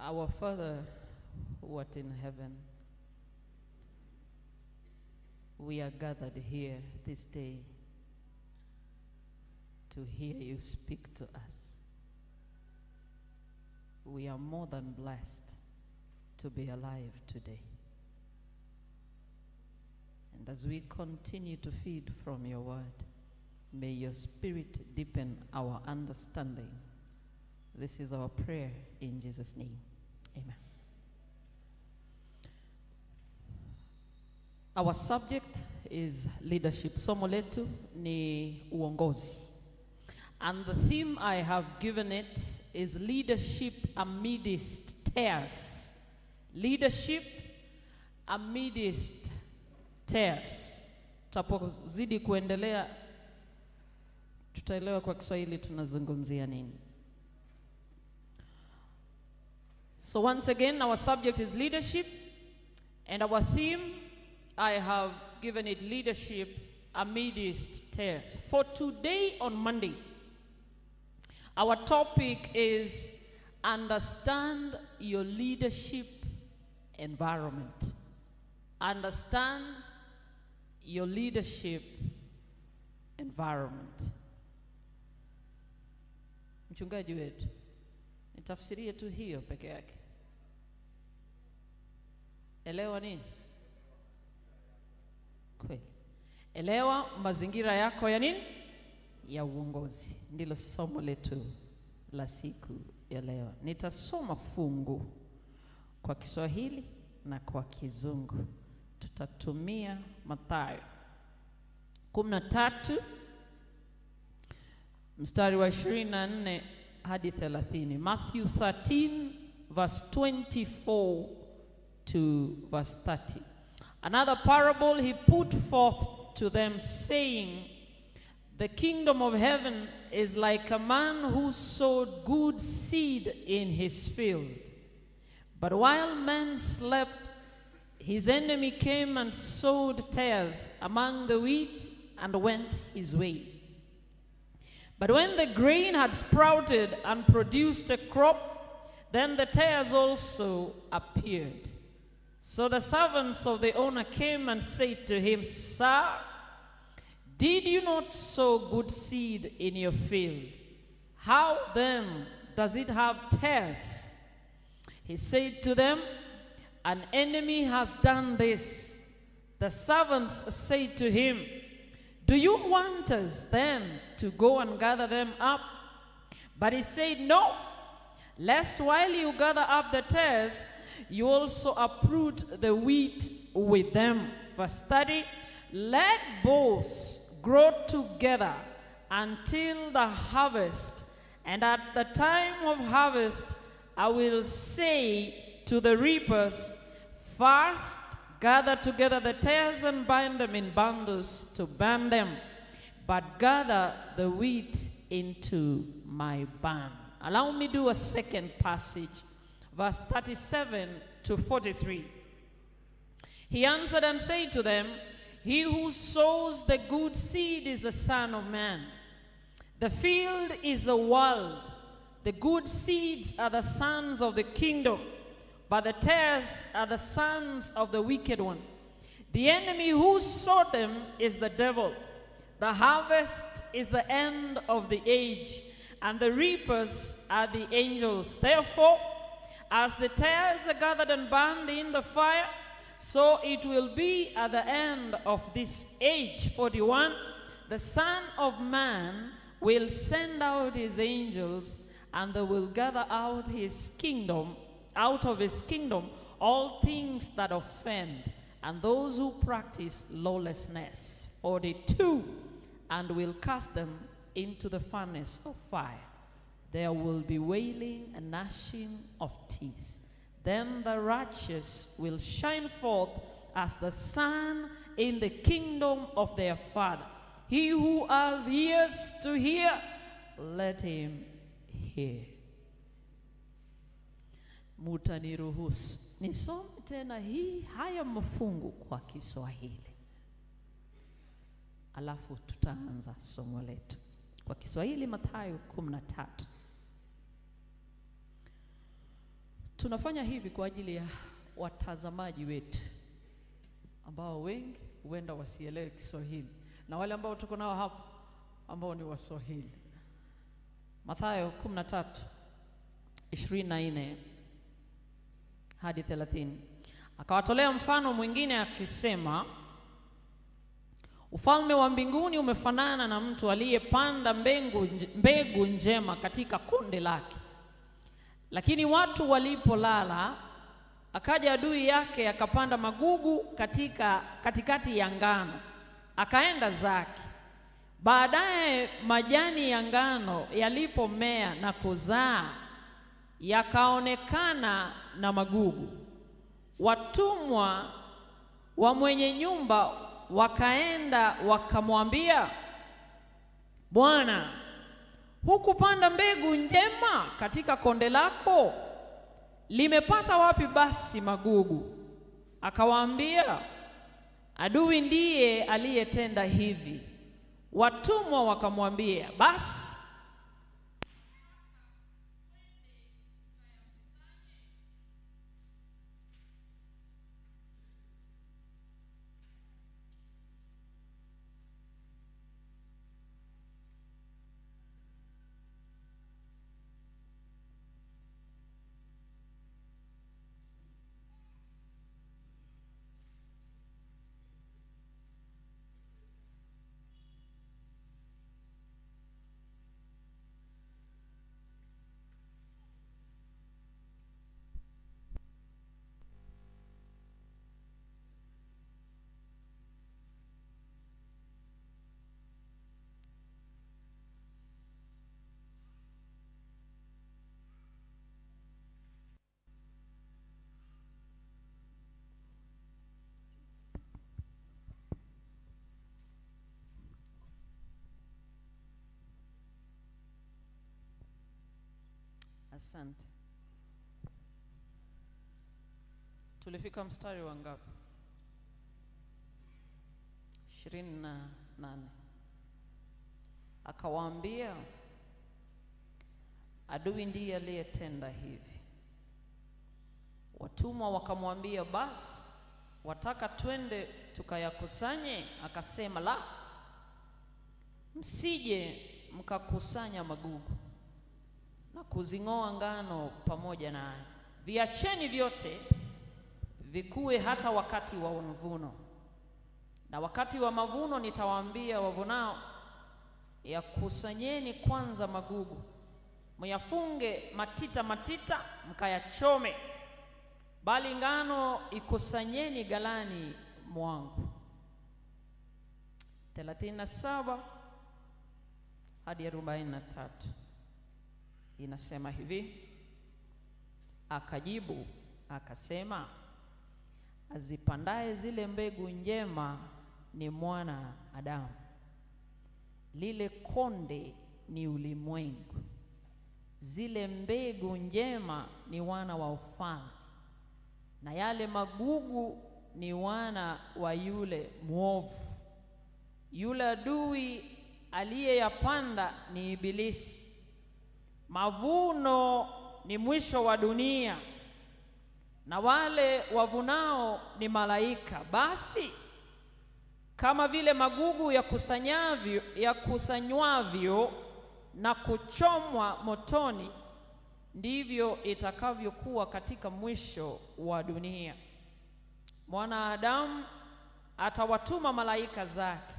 Our Father, who art in heaven, we are gathered here this day to hear you speak to us. We are more than blessed to be alive today. And as we continue to feed from your word, may your Spirit deepen our understanding. This is our prayer in Jesus' name. Amen. Our subject is leadership. Somo letu ni uongozi. And the theme I have given it is leadership amidst tears. Leadership amidst tears. Tutapozidi kuendelea tutaelewa kwa Kiswahili tunazungumzia nini. So once again, our subject is leadership, and our theme, I have given it leadership amidst tears. For today on Monday, our topic is understand your leadership environment. Understand your leadership environment. Mchungaji wetu, nitafsirie tu hiyo peke yake. Elewa nini? Kweli. Elewa mazingira yako ya nini? Ya uongozi. Ndilo somo letu la siku ya leo. Nitasoma fungu kwa Kiswahili na kwa Kizungu. Tutatumia Mathayo 13 mstari wa 24 hadi 30. Matthew 13 verse 24 to verse 30. Another parable he put forth to them, saying, the kingdom of heaven is like a man who sowed good seed in his field. But while men slept, his enemy came and sowed tares among the wheat and went his way. But when the grain had sprouted and produced a crop, then the tares also appeared. So the servants of the owner came and said to him, Sir, did you not sow good seed in your field? How then does it have tares? He said to them, an enemy has done this. The servants said to him, do you want us then to go and gather them up? But he said, no, lest while you gather up the tares, you also uproot the wheat with them. Verse 30, let both grow together until the harvest. And at the time of harvest, I will say to the reapers, first gather together the tares and bind them in bundles to burn them, but gather the wheat into my barn. Allow me to do a second passage, verse 37 to 43. He answered and said to them, he who sows the good seed is the Son of Man. The field is the world. The good seeds are the sons of the kingdom, but the tares are the sons of the wicked one. The enemy who sowed them is the devil. The harvest is the end of the age, and the reapers are the angels. Therefore, as the tares are gathered and burned in the fire, so it will be at the end of this age. 41, the Son of Man will send out his angels, and they will gather out his kingdom, out of his kingdom, all things that offend, and those who practice lawlessness. 42, and will cast them into the furnace of fire. There will be wailing and gnashing of teeth. Then the righteous will shine forth as the sun in the kingdom of their Father. He who has ears to hear, let him hear. Mutaniruhusu nisome tena haya mafungu kwa Kiswahili, alafu tutaanza somo letu kwa Kiswahili. Mathayo 13 Tunafanya hivi kwa ajili ya watazamaji wetu ambao wengi huenda wasielewe Kiswahili na wale ambao tuko nao hapa ambao ni Waswahili. Mathayo 13:24 hadi 30. Akawatolea mfano mwingine akisema, ufalme wa mbinguni umefanana na mtu aliyepanda mbegu njema katika konde lake. Lakini watu walipolala, akaja adui yake akapanda magugu katikati ya ngano, akaenda zake. Baadaye majani ya ngano yalipomea na kuzaa, yakaonekana na magugu. Watumwa wa mwenye nyumba wakaenda wakamwambia, Bwana, hukupanda mbegu njema katika konde lako? Limepata wapi basi magugu? Akawaambia, adui ndiye aliyetenda hivi. Watumwa wakamwambia, basi asante. Tulifika mstari wa ngapi? 28. Akawaambia, adui ndiye aliyetenda hivi. Watumwa wakamwambia, basi wataka twende tukayakusanye? Akasema, la, msije mkakusanya magugu na kuzing'oa ngano pamoja naye. Viacheni vyote vikue hata wakati wa mavuno. Na wakati wa mavuno nitawaambia wavunao, yakusanyeni kwanza magugu, myafunge matita matita, mkayachome, bali ngano ikusanyeni ghalani mwangu. 37 hadi 43 inasema hivi, akajibu akasema, azipandaye zile mbegu njema ni mwana Adamu, lile konde ni ulimwengu, zile mbegu njema ni wana wa ufalme, na yale magugu ni wana wa yule mwovu. Yule adui aliyeyapanda ni Ibilisi. Mavuno ni mwisho wa dunia, na wale wavunao ni malaika. Basi kama vile magugu yakusanywavyo na kuchomwa motoni, ndivyo itakavyokuwa katika mwisho wa dunia. Mwana Adamu atawatuma malaika zake,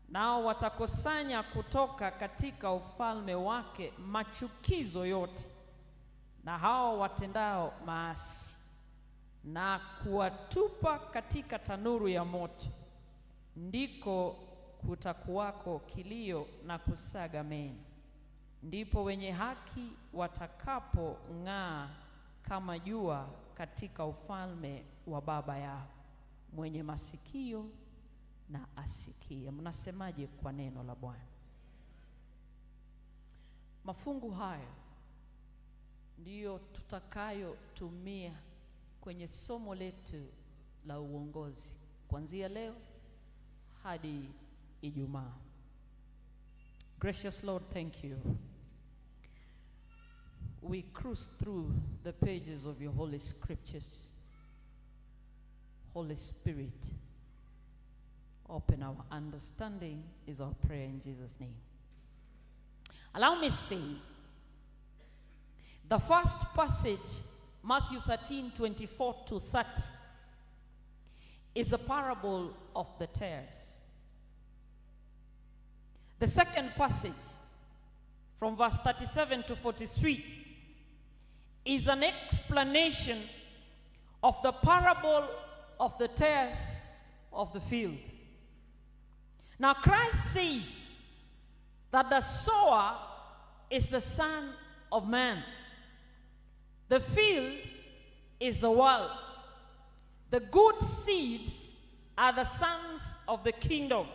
nao watakusanya kutoka katika ufalme wake machukizo yote na hao watendao maasi, na kuwatupa katika tanuru ya moto. Ndiko kutakuwako kilio na kusaga meno. Ndipo wenye haki watakapong'aa kama jua katika ufalme wa Baba yao. Mwenye masikio na asikie. Mnasemaje kwa neno la Bwana? Mafungu haya ndiyo tutakayotumia kwenye somo letu la uongozi kuanzia leo hadi Ijumaa. Gracious Lord, thank you. we cruise through the pages of your Holy Scriptures. Holy Spirit, open our understanding is our prayer in Jesus' name. Allow me to say, the first passage, Matthew 13:24-30, is a parable of the tares. The second passage, from verse 37-43, is an explanation of the parable of the tares of the field. Now Christ says that the sower is the Son of Man. The field is the world. The good seeds are the sons of the kingdom.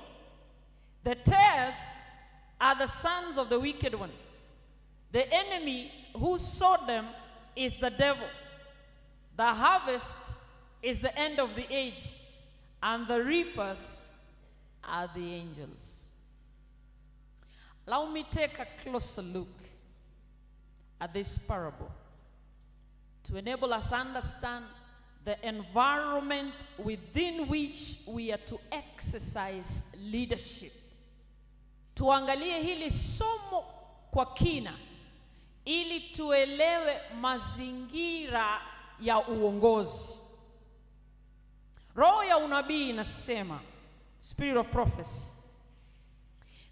The tares are the sons of the wicked one. The enemy who sowed them is the devil. The harvest is the end of the age, and the reapers are the angels. Allow me to take a closer look at this parable to enable us to understand the environment within which we are to exercise leadership. Tuangalie hili somo kwa kina ili tuelewe mazingira ya uongozi. Roho ya unabii inasema, spirit of prophecy,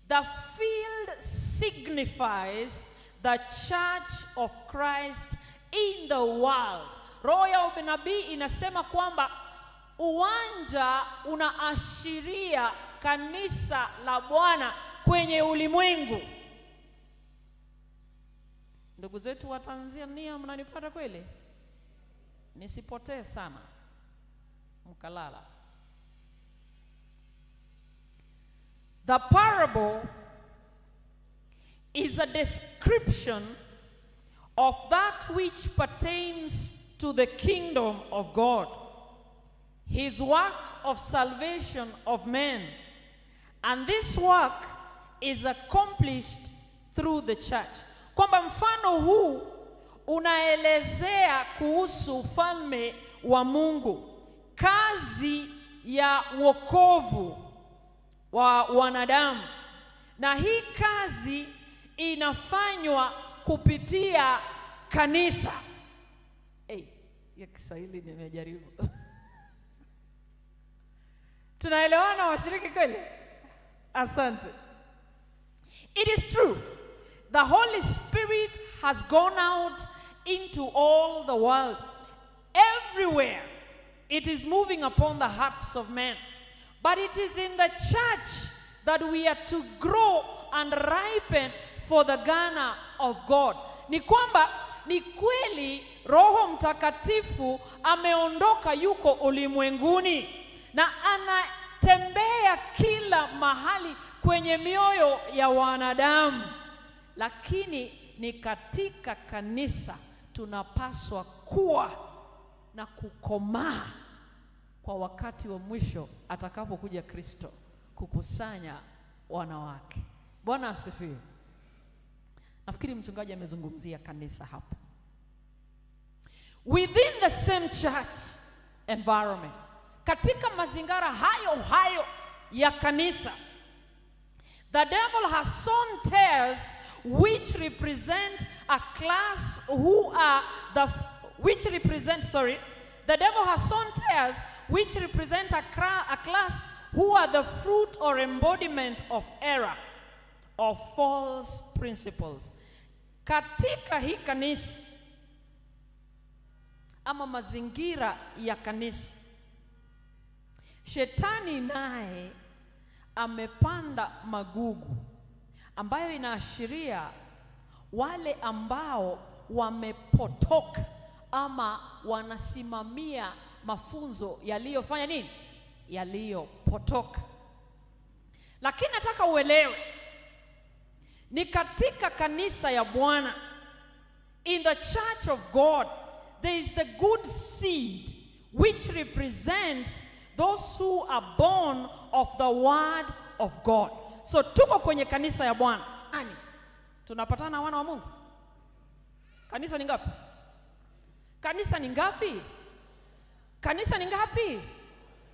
the field signifies the church of Christ in the world. Roho ya unabii inasema kwamba uwanja unaashiria kanisa la Bwana kwenye ulimwengu. Ndugu zetu wa Tanzania, mnanipata kweli? Nisipotee sana mkalala. The parable is a description of that which pertains to the kingdom of God, his work of salvation of men. And this work is accomplished through the church. Kwamba mfano huu unaelezea kuhusu ufalme wa Mungu, kazi ya wokovu wa wanadamu. Na hii kazi inafanywa kupitia kanisa. Ya Kiswahili nimejaribu. Tunaelewana washiriki kweli? Asante. It is true. The Holy Spirit has gone out into all the world. Everywhere it is moving upon the hearts of men. But it is in the church that we are to grow and ripen for the Ghana of God. Ni kwamba ni kweli Roho Mtakatifu ameondoka, yuko ulimwenguni na anatembea kila mahali kwenye mioyo ya wanadamu. Lakini ni katika kanisa tunapaswa kuwa na kukomaa kwa wakati wa mwisho atakapokuja Kristo kukusanya wanawake. Bwana asifiwe. Nafikiri mchungaji amezungumzia kanisa hapa. Within the same church environment, katika mazingara hayo ya kanisa, the devil has sown tares which represent a class who are the the devil has sown tares which represent a class who are the fruit or embodiment of error, of false principles. Katika hii kanisa ama mazingira ya kanisa, shetani naye amepanda magugu ambayo inaashiria wale ambao wamepotoka ama wanasimamia mafunzo yaliyofanya nini? Yaliyopotoka. Lakini nataka uelewe, ni katika kanisa ya Bwana, in the church of God, there is the good seed which represents those who are born of the word of God. So tuko kwenye kanisa ya Bwana. Tunapatana wana wa Mungu. Kanisa ni ngapi? Kanisa ni ngapi? Kanisa ni ngapi?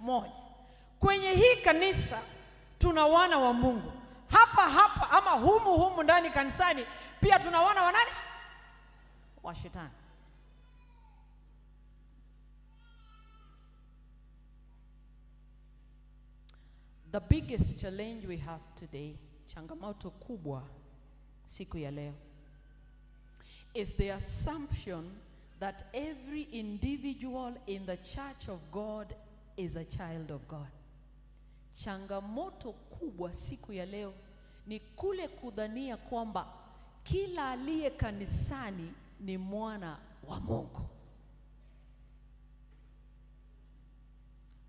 Moja. Kwenye hii kanisa tuna wana wa Mungu. Hapa ama humu ndani kanisani pia tuna wana wa nani? Wa Shetani. The biggest challenge we have today, changamoto kubwa siku ya leo, is the assumption that every individual in the church of God is a child of God. Changamoto kubwa siku ya leo ni kule kudhania kwamba kila aliye kanisani ni mwana wa Mungu.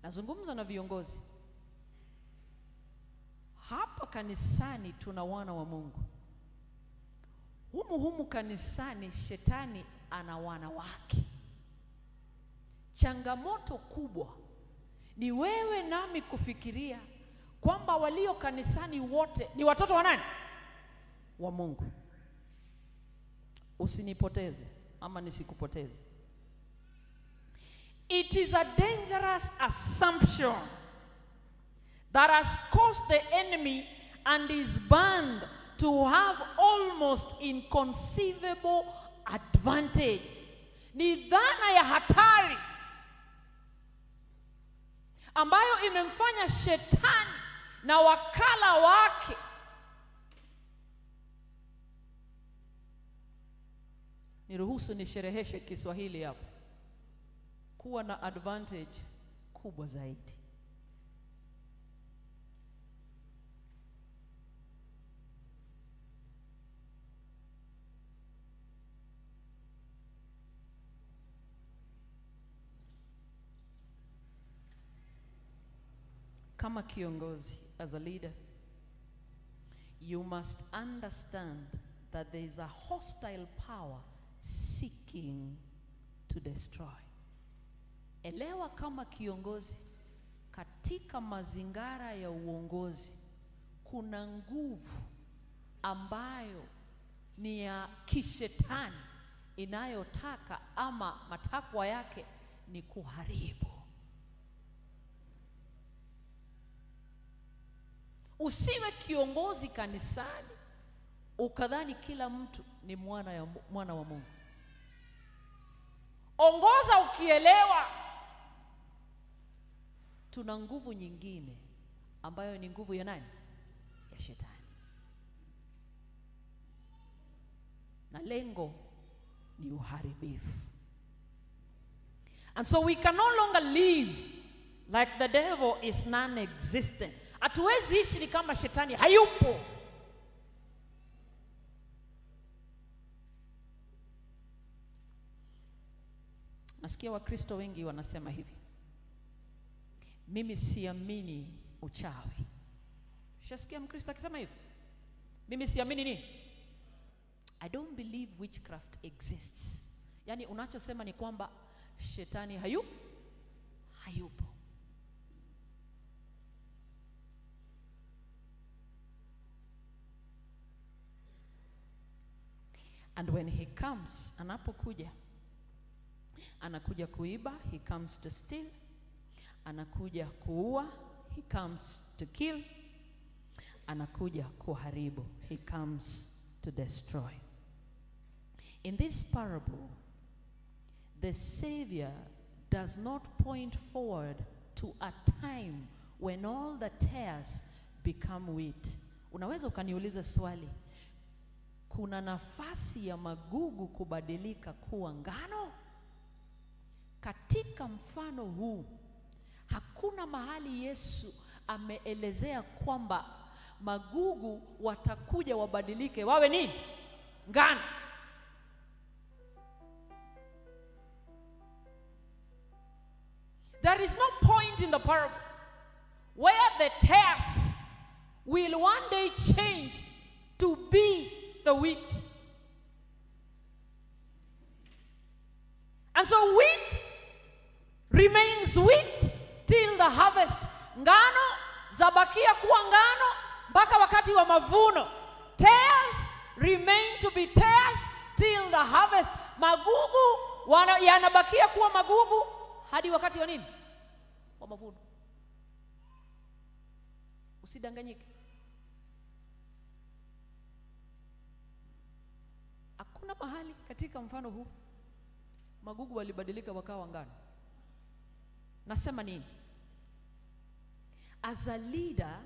Nazungumza na viongozi. Hapa kanisani tuna wana wa Mungu. Humu kanisani Shetani ana wana wake. Changamoto kubwa ni wewe nami kufikiria kwamba walio kanisani wote ni watoto wa nani? Wa Mungu. Usinipoteze ama nisikupoteze. It is a dangerous assumption that has caused the enemy and his band to have almost inconceivable advantage. Ni dhana ya hatari ambayo imemfanya Shetani na wakala wake niruhusu nishereheshe Kiswahili hapo, kuwa na advantage kubwa zaidi. Kama kiongozi, as a leader, you must understand that there is a hostile power seeking to destroy. Elewa kama kiongozi, katika mazingara ya uongozi kuna nguvu ambayo ni ya kishetani inayotaka ama matakwa yake ni kuharibu. Usiwe kiongozi kanisani ukadhani kila mtu ni mwana wa Mungu. Ongoza ukielewa tuna nguvu nyingine ambayo ni nguvu ya nani? Ya Shetani. Na lengo ni uharibifu. And so we can no longer live like the devil is non-existent. Hatuwezi ishi ni kama Shetani hayupo. Nasikia Wakristo wengi wanasema hivi: mimi siamini uchawi. Shasikia Mkristo akisema hivi? Mimi siamini nini? I don't believe witchcraft exists. Yani unachosema ni kwamba Shetani hayupo. And when he comes, anapokuja, anakuja kuiba, he comes to steal. Anakuja kuua, he comes to kill. Anakuja kuharibu, he comes to destroy. In this parable, the Savior does not point forward to a time when all the tares become wheat. Unaweza ukaniuliza swali, kuna nafasi ya magugu kubadilika kuwa ngano? Katika mfano huu hakuna mahali Yesu ameelezea kwamba magugu watakuja wabadilike wawe nini? Ngano. There is no point in the parable where the tares will one day change to be the wheat. And so wheat remains wheat till the harvest. Ngano zabakia kuwa ngano mpaka wakati wa mavuno. Tares remain to be tares till till the harvest. Magugu yanabakia kuwa magugu hadi wakati wa nini? Wa mavuno. Usidanganyike. Hakuna mahali katika mfano huu magugu walibadilika wakawa ngano. Nasema nini? As a leader,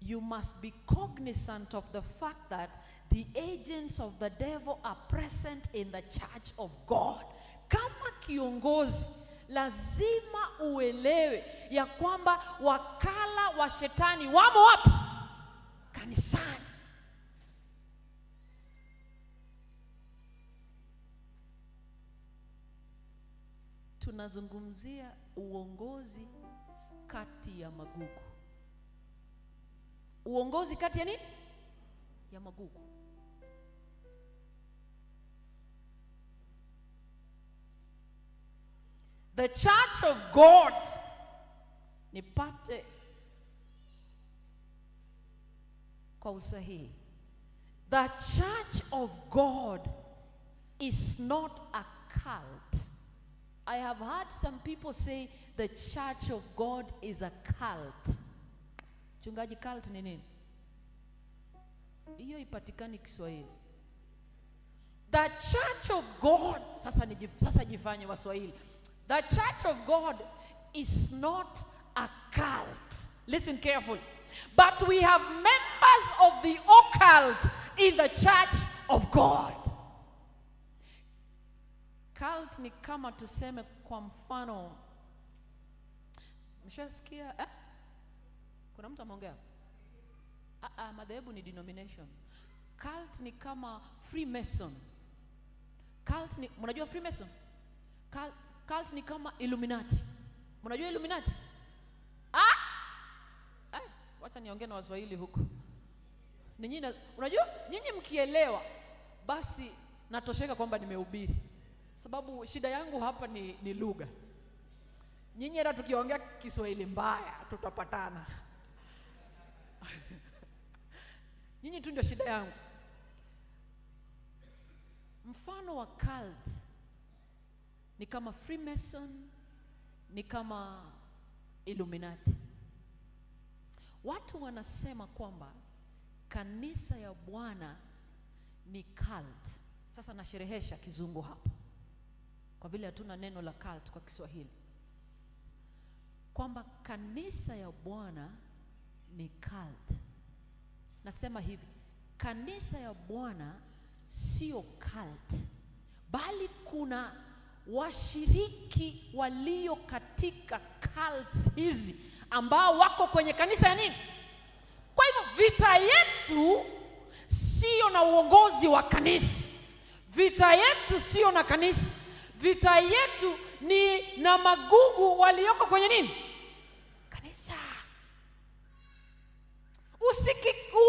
you must be cognizant of the fact that the agents of the devil are present in the church of God. Kama kiongozi, lazima uelewe ya kwamba wakala wa shetani wamo wapi? Kanisani. Tunazungumzia uongozi kati ya magugu. Uongozi kati ya nini? Ya magugu. The church of God, nipate kwa usahihi, the church of God is not a cult. I have heard some people say the church of God is a cult. Chungaji, cult ni nini? Hiyo ipatikani Kiswahili. The church of God, sasa jifanye Waswahili. The church of God is not a cult. Listen carefully. But we have members of the occult in the church of God. Cult ni kama tuseme kwa mfano. Mshasikia kuna mtu ameongea? Madhehebu ni denomination. Cult ni kama Freemason. Cult ni, mnajua Freemason? Cult ni kama Illuminati. Mnajua Illuminati? Wacha niongee na Waswahili huko. Unajua nyinyi mkielewa basi natosheka kwamba nimehubiri. Sababu shida yangu hapa ni lugha. Nyinyi hata tukiongea Kiswahili mbaya tutapatana. Nyinyi tu ndio shida yangu. Mfano wa cult ni kama Freemason, ni kama Illuminati. Watu wanasema kwamba kanisa ya Bwana ni cult. Sasa nasherehesha kizungu hapa, kwa vile hatuna neno la cult kwa Kiswahili. Kwamba kanisa ya Bwana ni cult. Nasema hivi, kanisa ya Bwana sio cult, bali kuna washiriki walio katika cults hizi ambao wako kwenye kanisa ya nini? Kwa hivyo vita yetu sio na uongozi wa kanisa. Vita yetu sio na kanisa. Vita yetu ni na magugu walioko kwenye nini? Kanisa.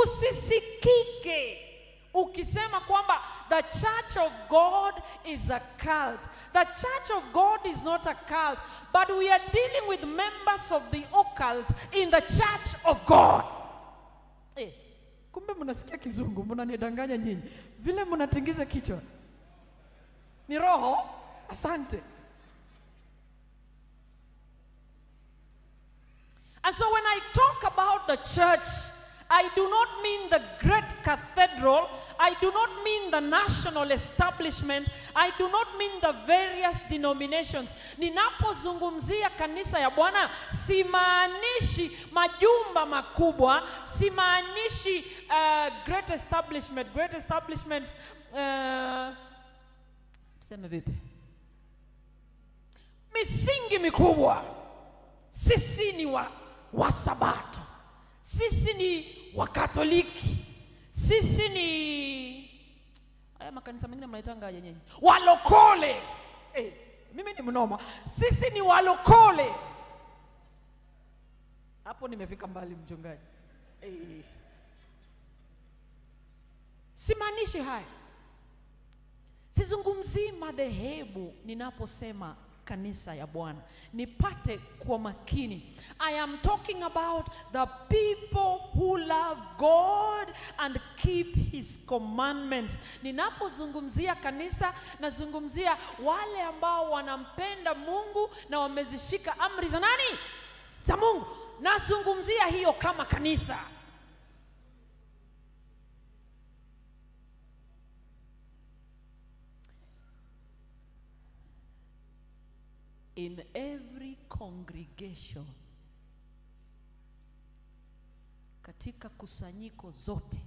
Usisikike ukisema kwamba the church of God is a cult. The church of God is not a cult, but we are dealing with members of the occult in the church of God. Kumbe mnasikia kizungu, mnanidanganya nyinyi. Vile mnatingiza kichwa. Ni roho, asante. And so when I talk about the church, I do not mean the great cathedral. I do not mean the national establishment. I do not mean the various denominations. Ninapozungumzia kanisa ya Bwana, simaanishi majumba makubwa, simaanishi great establishment. Great establishments, tuseme vipi? Misingi mikubwa. Sisi ni wa Sabato. Sisi ni Wakatoliki. Sisi ni haya makanisa mengine mnaitanga aje nyinyi? Walokole. Mimi ni mnoma. Sisi ni walokole. Hapo nimefika mbali mchungaji. Simaanishi haya. Sizungumzii madhehebu ninaposema kanisa ya Bwana. Nipate kwa makini. I am talking about the people who love God and keep his commandments. Ninapozungumzia kanisa, nazungumzia wale ambao wanampenda Mungu na wamezishika amri za nani? Za Mungu. Nazungumzia hiyo kama kanisa. In every congregation, katika kusanyiko zote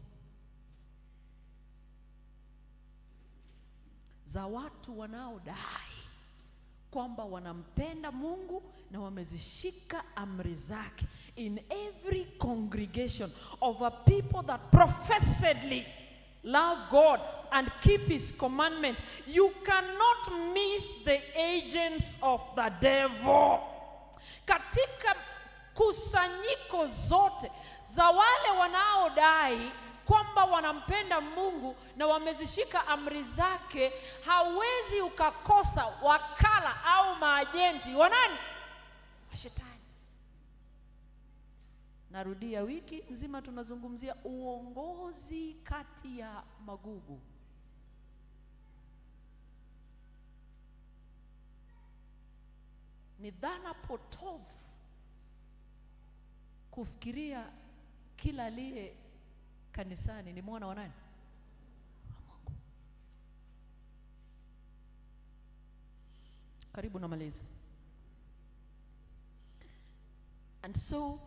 za watu wanaodai kwamba wanampenda Mungu na wamezishika amri zake, in every congregation of a people that professedly love God and keep his commandment, you cannot miss the agents of the devil. Katika kusanyiko zote za wale wanaodai kwamba wanampenda Mungu na wamezishika amri zake, hawezi ukakosa wakala au maajenti wa nani? Wa Shetani. Narudia, wiki nzima tunazungumzia uongozi kati ya magugu. Ni dhana potofu kufikiria kila aliye kanisani ni mwana wa nani? Mungu. Karibu na malezi. And so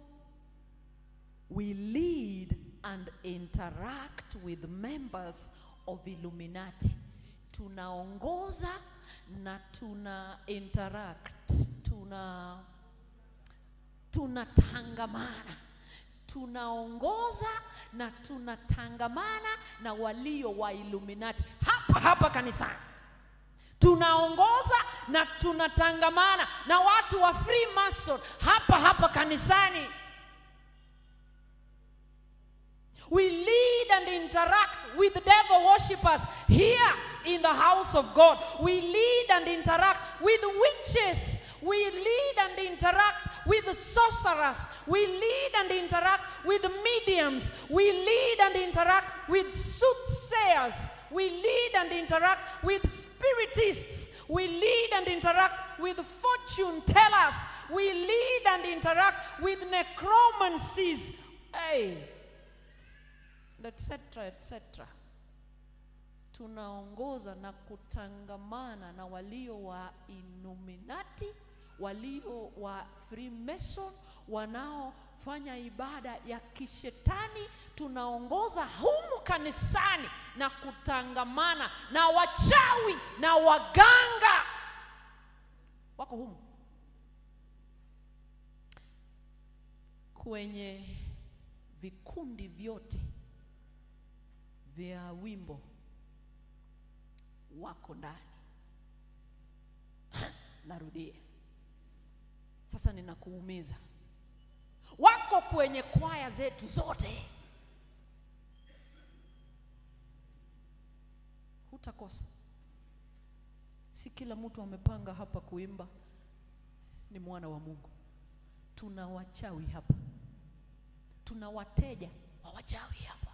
we lead and interact with members of Illuminati. Tunaongoza na tuna interact, tunatangamana. Tunaongoza na tunatangamana na walio wa Illuminati hapa kanisani. Tunaongoza na tunatangamana na watu wa Freemason hapa kanisani. We lead and interact with devil worshippers here in the house of God. We lead and interact with witches. We lead and interact with sorcerers. We lead and interact with mediums. We lead and interact with soothsayers. We lead and interact with spiritists. We lead and interact with fortune tellers. We lead and interact with necromancies. Etc. Tunaongoza na kutangamana na walio wa Illuminati, walio wa Freemason, wanaofanya ibada ya kishetani. Tunaongoza humu kanisani na kutangamana na wachawi na waganga. Wako humu. Kwenye vikundi vyote vya wimbo wako ndani. Narudia. Sasa ninakuumiza. Wako kwenye kwaya zetu zote. Hutakosa. Si kila mtu amepanga hapa kuimba ni mwana wa Mungu. Tuna wachawi hapa. Tuna wateja wa wachawi hapa.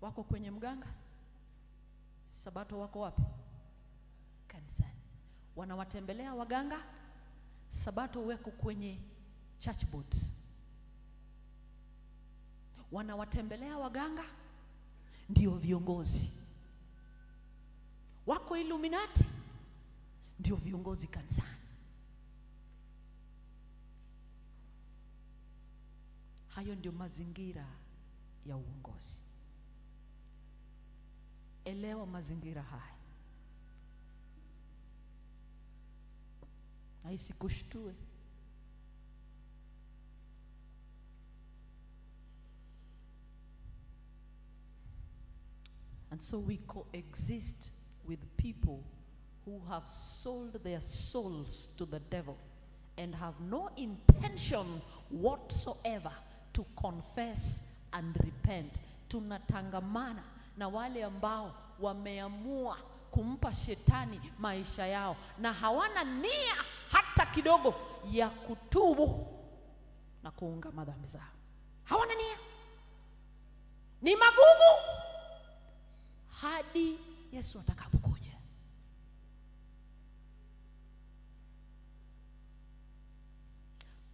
Wako kwenye mganga? Sabato wako wapi? Kanisani. Wanawatembelea waganga? Sabato wako kwenye church boards. Wanawatembelea waganga? Ndio viongozi. Wako Illuminati? Ndio viongozi kanisani. Hayo ndio mazingira ya uongozi. Elewa mazingira haya. Na isikushtue. And so we coexist with people who have sold their souls to the devil and have no intention whatsoever to confess and repent. Tunatangamana na wale ambao wameamua kumpa shetani maisha yao na hawana nia hata kidogo ya kutubu na kuungama dhambi zao. Hawana nia. Ni magugu hadi Yesu atakapokuja.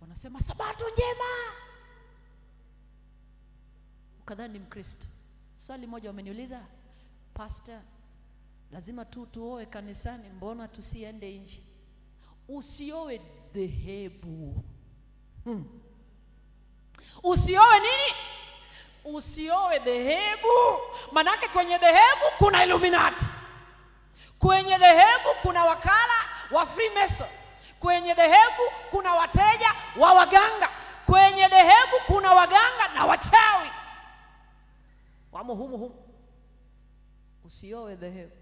Wanasema sabato njema, ukadhani ni Mkristo. Swali moja wameniuliza, pastor, lazima tuoe kanisani, mbona tusiende nje? Usioe dhehebu. Usioe nini? Usioe dhehebu. Manake kwenye dhehebu kuna Illuminati. Kwenye dhehebu kuna wakala wa Freemason. Kwenye dhehebu kuna wateja wa waganga. Kwenye dhehebu kuna waganga na wachawi. Wamo humu. Usioe dhehebu.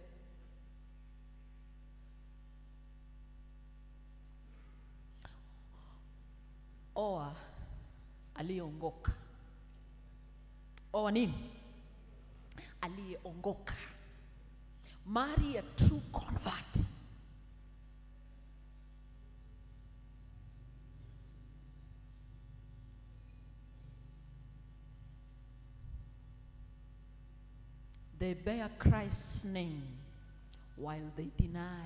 Oa aliyeongoka. Oa nini? Aliyeongoka. Marry a true convert. They bear Christ's name while they deny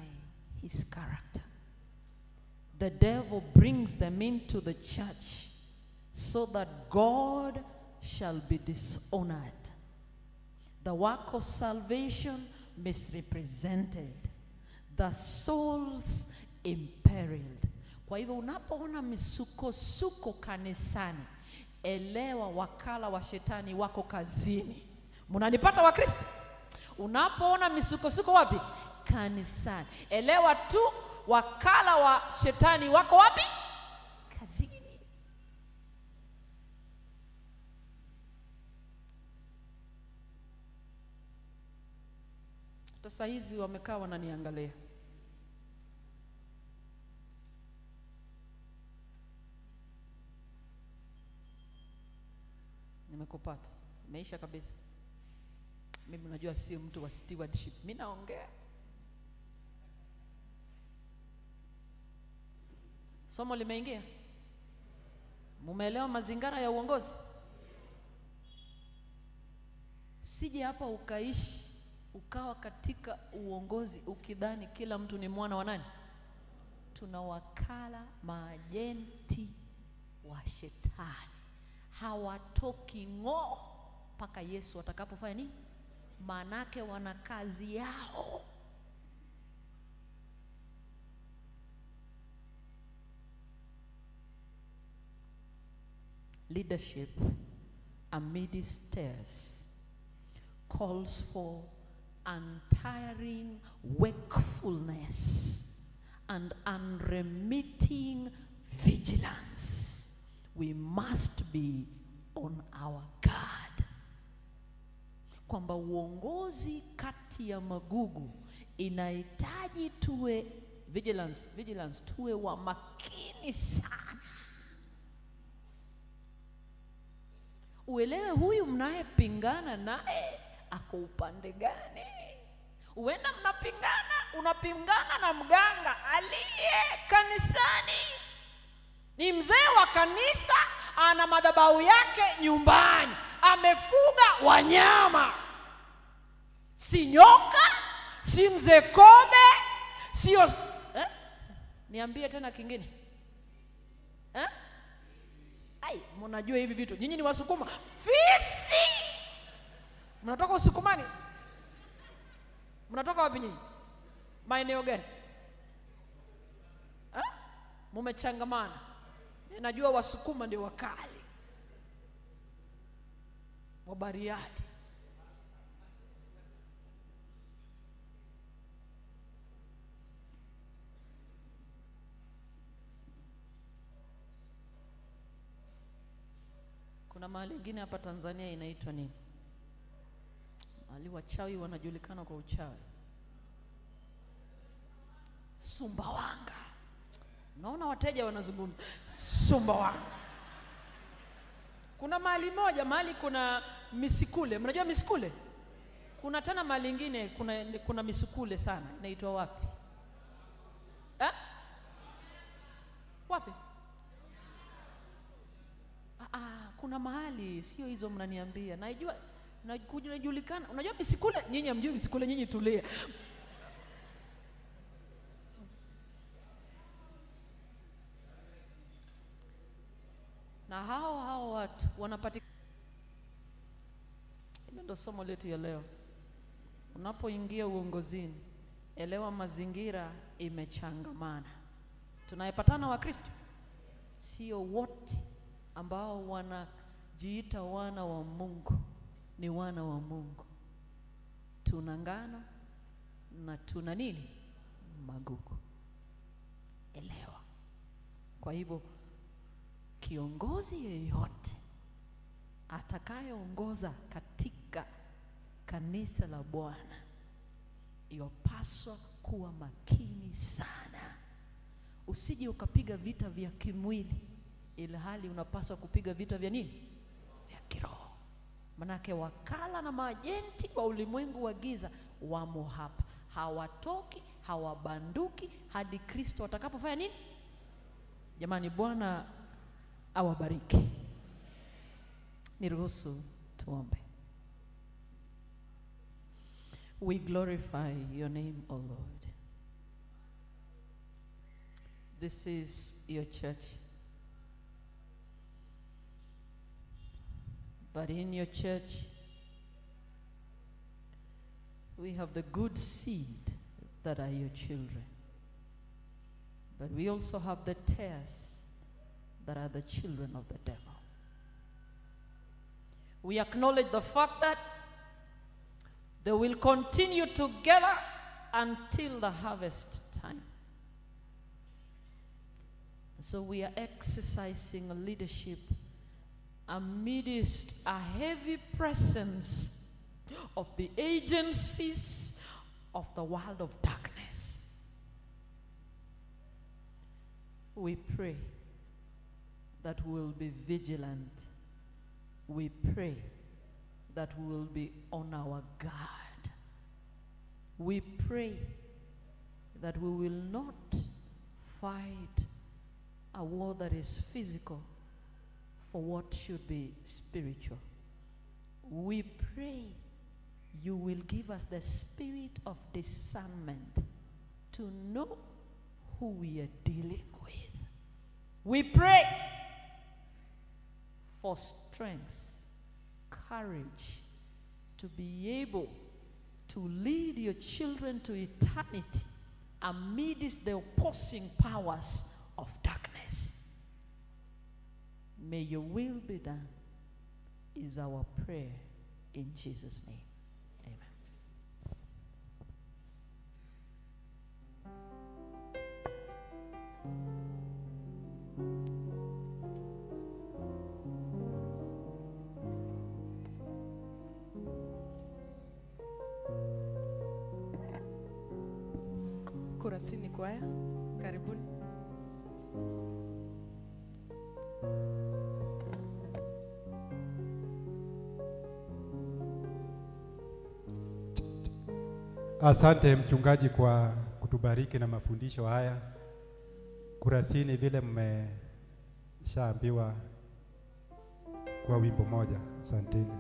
his character. The devil brings them into the church so that God shall be dishonored. The work of salvation misrepresented. The souls imperiled. Kwa hivyo unapoona misukosuko kanisani, elewa wakala wa shetani wako kazini. Munanipata wa Kristo? Unapoona misukosuko wapi? Kanisani. Elewa tu wakala wa shetani wako wapi? Kazini. Sasa hizi wamekaa wananiangalia. Nimekupata. Imeisha kabisa. Mimi najua sio mtu wa stewardship. Mimi naongea. Somo limeingia? Mumeelewa mazingara ya uongozi? Sije hapa ukaishi ukawa katika uongozi ukidhani kila mtu ni mwana wa nani? Tuna wakala maajenti wa shetani. Hawatoki ng'o mpaka Yesu atakapofanya nini? Manake wana kazi yao. Leadership amidst tears calls for untiring wakefulness and unremitting vigilance. We must be on our guard. Kwamba uongozi kati ya magugu inahitaji tuwe vigilance, tuwe wa makini sana. Uelewe huyu mnayepingana naye ako upande gani. Uenda unapingana na mganga aliye kanisani. Ni mzee wa kanisa, ana madhabahu yake nyumbani, amefuga wanyama. Si nyoka, si mzee kobe, sio niambie tena kingine. Ai, mnajua hivi vitu. Nyinyi ni Wasukuma. Fisi. Mnatoka Usukumani? Mnatoka wapi nyinyi? Maeneo gani? Mumechangamana. Najua Wasukuma ndio wakali. Wabariadi. Kuna mahali ingine hapa Tanzania inaitwa nini? Mahali wachawi wanajulikana kwa uchawi. Sumbawanga. Naona wateja wanazungumza. Sumbawanga. Kuna mahali moja, mahali kuna misikule. Mnajua misikule? Kuna tena mahali ingine kuna misikule sana. Inaitwa wapi? Wapi? Kuna mahali, sio hizo mnaniambia. Najua najulikana. Unajua misikule? Nyinyi hamjui misikule, nyinyi tulia. Na hao watu wanapatikana. Hilo ndio somo letu ya leo. Unapoingia uongozini, elewa mazingira imechangamana. Tunayepatana wa Kristo sio wote ambao wanajiita wana wa Mungu ni wana wa Mungu. Tuna ngano na tuna nini? Magugu. Elewa. Kwa hivyo kiongozi yeyote atakayeongoza katika kanisa la Bwana yopaswa kuwa makini sana. Usije ukapiga vita vya kimwili ila hali unapaswa kupiga vita vya nini? Vya kiroho. Manake wakala na maajenti wa ulimwengu wa giza wamo hapa. Hawatoki, hawabanduki hadi Kristo atakapofanya nini? Jamani, Bwana awabariki. Niruhusu tuombe. We glorify your name, O Lord. This is your church. But in your church, we have the good seed that are your children. But we also have the tares that are the children of the devil. We acknowledge the fact that they will continue together until the harvest time. So we are exercising leadership amidst a heavy presence of the agencies of the world of darkness. We pray that we will be vigilant. We pray that we will be on our guard. We pray that we will not fight a war that is physical for what should be spiritual. We pray you will give us the spirit of discernment to know who we are dealing with. We pray for strength, courage to be able to lead your children to eternity amidst the opposing powers of darkness. May your will be done is our prayer in Jesus' name. Kurasini kwaya, karibuni. Asante mchungaji kwa kutubariki na mafundisho haya. Kurasini vile mmeshaambiwa kwa wimbo moja. Asanteni.